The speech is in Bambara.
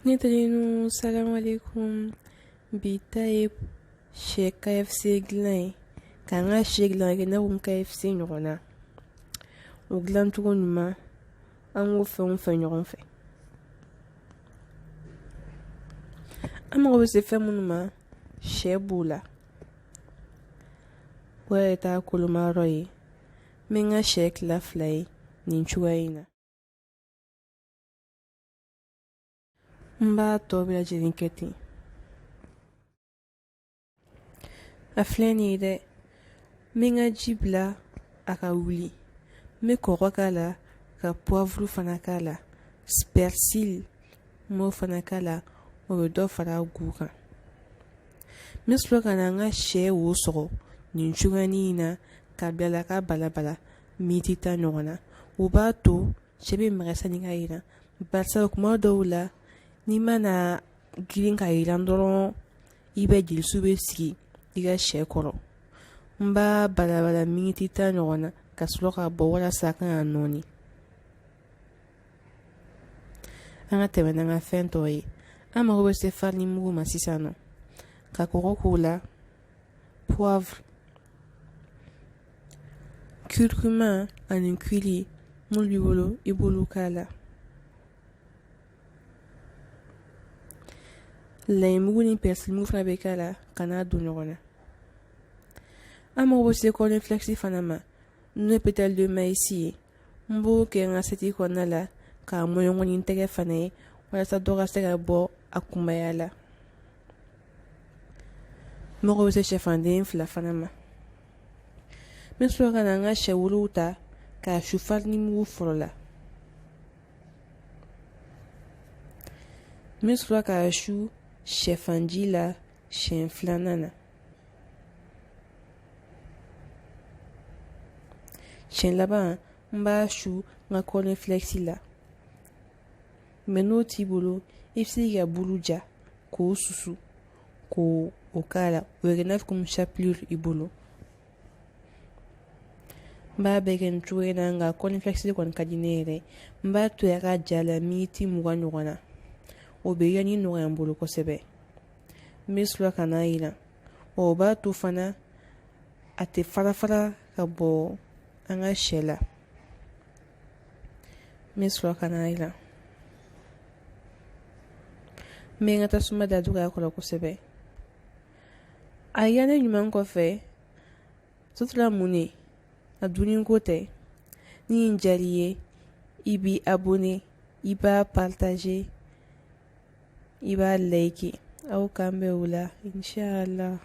Ne tadinu salam alaikum bitaye she KFC glan kanga she glan ke na KFC nyona o glan tugo numa an go fe ɲɔgɔn fɛ an mago bɛ se fɛn minnu ma sɛ b'o la o yɛrɛ t'a kolomayɔrɔ ye n bɛ n ka sɛ tila fila ye nin cogoya in na n b'a tɔ bɛɛ lajɛlen kɛ ten a filɛ nin ye dɛ n bɛ n ka ji bila a ka wuli n bɛ kɔgɔ k'a la ka poivre fana k'a la persil n b'o fana k'a la o bɛ dɔ fara a gu kan n bɛ sɔrɔ ka na n ka sɛ wo sɔgɔ nin cogoya in na ka bila la ka balabala miniti 10 ɲɔgɔn na o b'a to sɛ bɛ magaya sanni ka jira barisa kuma dɔw la n'i mana girin ka jira dɔrɔn i bɛ jelisu bɛ sigi i ka sɛ kɔrɔ n b'a balabala miniti 10 ɲɔgɔn na ka sɔrɔ ka bɔ walasa a kana nɔɔni an ka tɛmɛ n'an ka fɛn tɔw ye an mago bɛ se farini mugu ma sisan nɔ ka kɔgɔ k'o la poivre curcuma ani kili n'olu b'i bolo i b'olu k'a la layimugu ni persil fana bɛ k'a la ka n'a don ɲɔgɔn na an mago bɛ se cornflakes fana ma n'o ye pétale de maïs ye n b'o kɛ n ka seti kɔnɔna la k'a mɔɲɔgɔn ni n tɛgɛ fana ye walasa dɔ ka se ka bɔ a kunbaya la n mago bɛ se sɛfanden 2 fana ma n bɛ sɔrɔ ka na n ka sɛ wolow ta k'a su farini mugu fɔlɔ la n bɛ sɔrɔ k'a su sɛfanji la siɲɛ 2nan na siɲɛ laban n b'a su n ka cornflakes la mɛ n'o t'i bolo i bɛ se k'i ka bulu ja k'o susu k'o k'a la o bɛ kɛ i n'a fɔ comme chapelure i bolo n b'a bɛɛ kɛ nin cogo in na nka cornflakes kɔni ka di ne yɛrɛ n b'a to a ka ja la miniti 20 ɲɔgɔn na o bɛ yanni nɔgɔya n bolo kosɛbɛ n bɛ sɔrɔ ka n'a jira o b'a to fana a tɛ fara ka bɔ an ka sɛ la n bɛ sɔrɔ ka n'a jira n bɛ n ka tasuma datugu a kɔrɔ kosɛbɛ a yanni ɲuman kɔfɛ sotila mun ne a dunni ko tɛ ni nin diyar'i ye i b'i abonné i b'a partager i b'a liker aw k'an bɛn o la inshallah